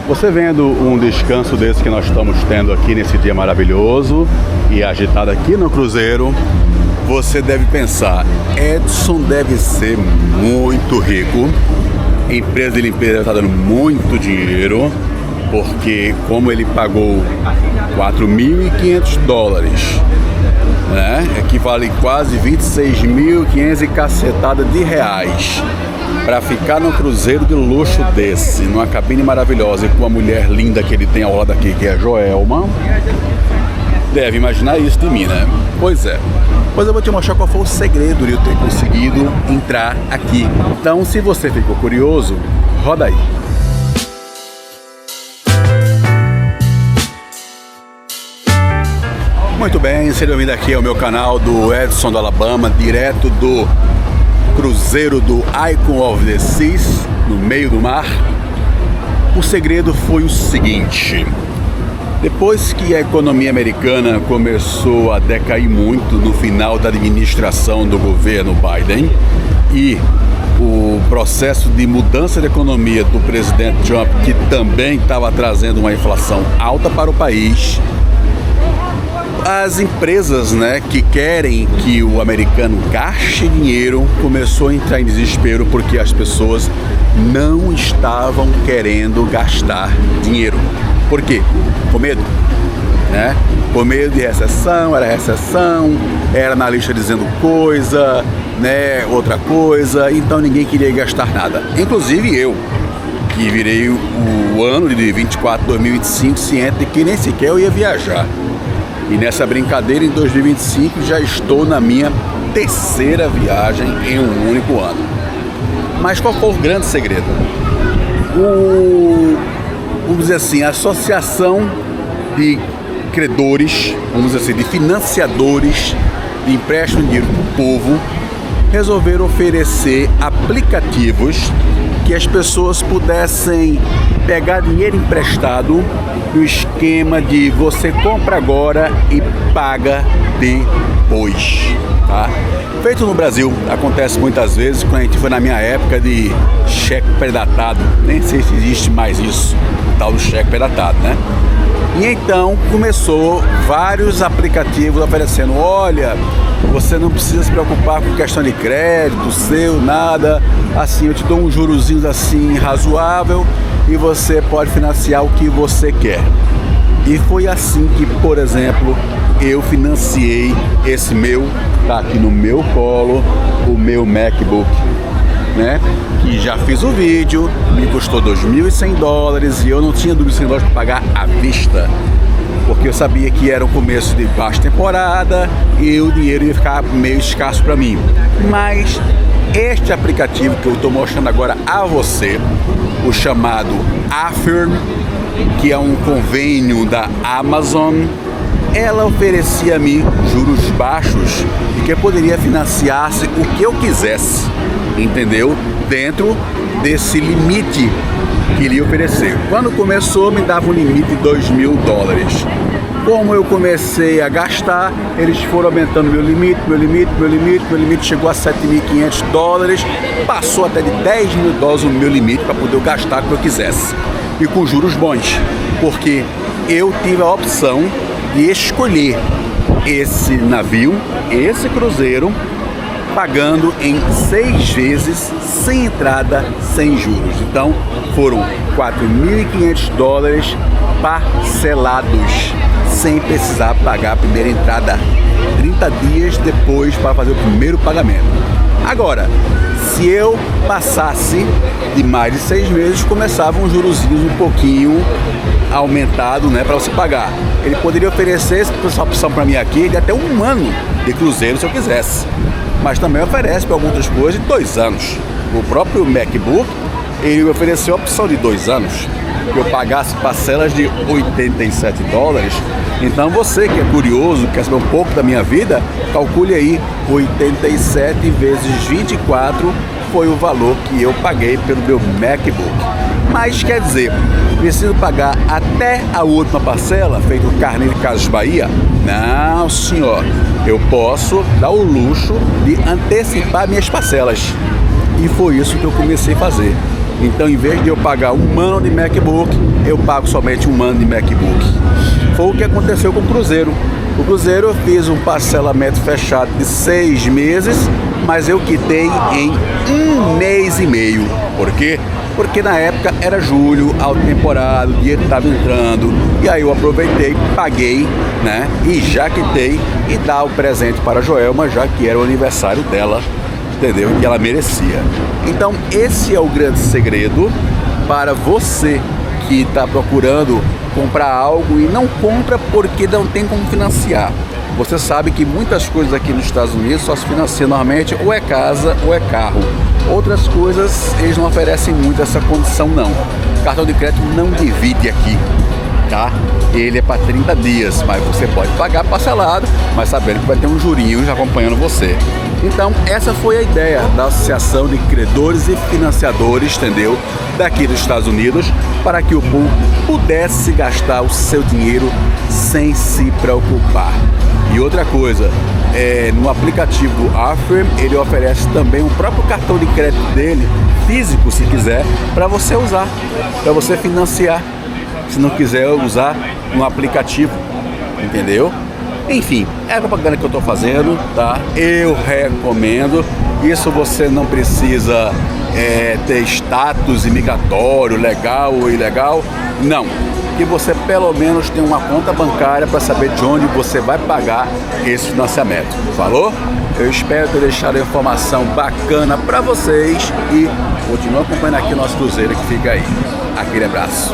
Você vendo um descanso desse que nós estamos tendo aqui nesse dia maravilhoso e agitado aqui no cruzeiro, você deve pensar, Edson deve ser muito rico, a empresa de limpeza está dando muito dinheiro, porque como ele pagou 4.500 dólares, né, equivale quase 26.500 e cacetada de reais, para ficar num cruzeiro de luxo desse, numa cabine maravilhosa e com a mulher linda que ele tem ao lado aqui, que é a Joelma, deve imaginar isso de mim, né? Pois é. Pois eu vou te mostrar qual foi o segredo de eu ter conseguido entrar aqui. Então, se você ficou curioso, roda aí. Muito bem, seja bem-vindo aqui ao meu canal do Edson do Alabama, direto do cruzeiro do Icon of the Seas, no meio do mar. O segredo foi o seguinte: depois que a economia americana começou a decair muito no final da administração do governo Biden e o processo de mudança de economia do presidente Trump, que também estava trazendo uma inflação alta para o país, as empresas, né, que querem que o americano gaste dinheiro começou a entrar em desespero porque as pessoas não estavam querendo gastar dinheiro. Por quê? Com medo, né? Com medo de recessão, era analista dizendo coisa, né, outra coisa, então ninguém queria gastar nada. Inclusive eu, que virei o ano de 2025 ciente de que nem sequer eu ia viajar. E nessa brincadeira, em 2025, já estou na minha terceira viagem em um único ano. Mas qual foi o grande segredo? Vamos dizer assim, a associação de credores, vamos dizer assim, de financiadores de empréstimo de dinheiro para o povo, resolveram oferecer aplicativos que as pessoas pudessem pegar dinheiro emprestado no esquema de você compra agora e paga depois, tá? Feito no Brasil, acontece muitas vezes, quando a gente foi na minha época de cheque predatado, nem sei se existe mais isso, tal do cheque predatado, né? E então começou vários aplicativos oferecendo, olha, você não precisa se preocupar com questão de crédito, seu, nada, assim, eu te dou uns jurozinhos assim razoável e você pode financiar o que você quer. E foi assim que, por exemplo, eu financiei esse meu, tá aqui no meu colo, o meu MacBook, né? Que já fiz o vídeo, me custou 2.100 dólares e eu não tinha 2.100 dólares para pagar à vista, porque eu sabia que era o começo de baixa temporada e o dinheiro ia ficar meio escasso para mim. Mas este aplicativo que eu estou mostrando agora a você, o chamado Affirm, que é um convênio da Amazon, ela oferecia a mim juros baixos e que eu poderia financiar-se o que eu quisesse, entendeu? Dentro desse limite que ele ia oferecer. Quando começou, me dava um limite de 2.000 dólares. Como eu comecei a gastar, eles foram aumentando meu limite chegou a 7.500 dólares, passou até de 10.000 dólares o meu limite para poder gastar o que eu quisesse. E com juros bons, porque eu tive a opção de escolher esse navio, esse cruzeiro, pagando em 6 vezes, sem entrada, sem juros. Então, foram 4.500 dólares parcelados, sem precisar pagar a primeira entrada 30 dias depois para fazer o primeiro pagamento. Agora, se eu passasse de mais de 6 meses, começava um jurozinho um pouquinho aumentado, né, para você pagar. Ele poderia oferecer essa opção para mim aqui de até 1 ano de cruzeiro se eu quisesse, mas também oferece para algumas coisas de 2 anos. O próprio MacBook, ele ofereceu a opção de 2 anos, que eu pagasse parcelas de 87 dólares. Então você que é curioso, quer saber um pouco da minha vida, calcule aí, 87 vezes 24 foi o valor que eu paguei pelo meu MacBook. Mas quer dizer, preciso pagar até a última parcela, feito Carneiro Casas Bahia? Não, senhor, eu posso dar o luxo de antecipar minhas parcelas. E foi isso que eu comecei a fazer. Então, em vez de eu pagar um ano de MacBook, eu pago somente um ano de MacBook. Foi o que aconteceu com o Cruzeiro. O Cruzeiro eu fiz um parcelamento fechado de 6 meses, mas eu quitei em 1 mês e meio. Por quê? Porque na época era julho, alta temporada, o dinheiro estava entrando, e aí eu aproveitei, paguei, né? E já quitei e dá o presente para a Joelma, já que era o aniversário dela, entendeu? Que ela merecia. Então esse é o grande segredo para você que está procurando comprar algo e não compra porque não tem como financiar. Você sabe que muitas coisas aqui nos Estados Unidos só se financiam normalmente ou é casa ou é carro. Outras coisas eles não oferecem muito essa condição não. O cartão de crédito não divide aqui, tá? Ele é para 30 dias, mas você pode pagar parcelado, mas sabendo que vai ter um jurinho acompanhando você. Então essa foi a ideia da Associação de Credores e Financiadores, entendeu? Daqui dos Estados Unidos, para que o povo pudesse gastar o seu dinheiro sem se preocupar. E outra coisa, no aplicativo do Affirm, ele oferece também o próprio cartão de crédito dele, físico se quiser, para você usar, para você financiar, se não quiser usar no aplicativo, entendeu? Enfim, é a propaganda que eu estou fazendo, tá? Eu recomendo. Isso você não precisa ter status imigratório, legal ou ilegal, não. Que você pelo menos tenha uma conta bancária para saber de onde você vai pagar esse financiamento. Falou? Eu espero ter deixado a informação bacana para vocês e continue acompanhando aqui o nosso cruzeiro que fica aí. Aquele abraço.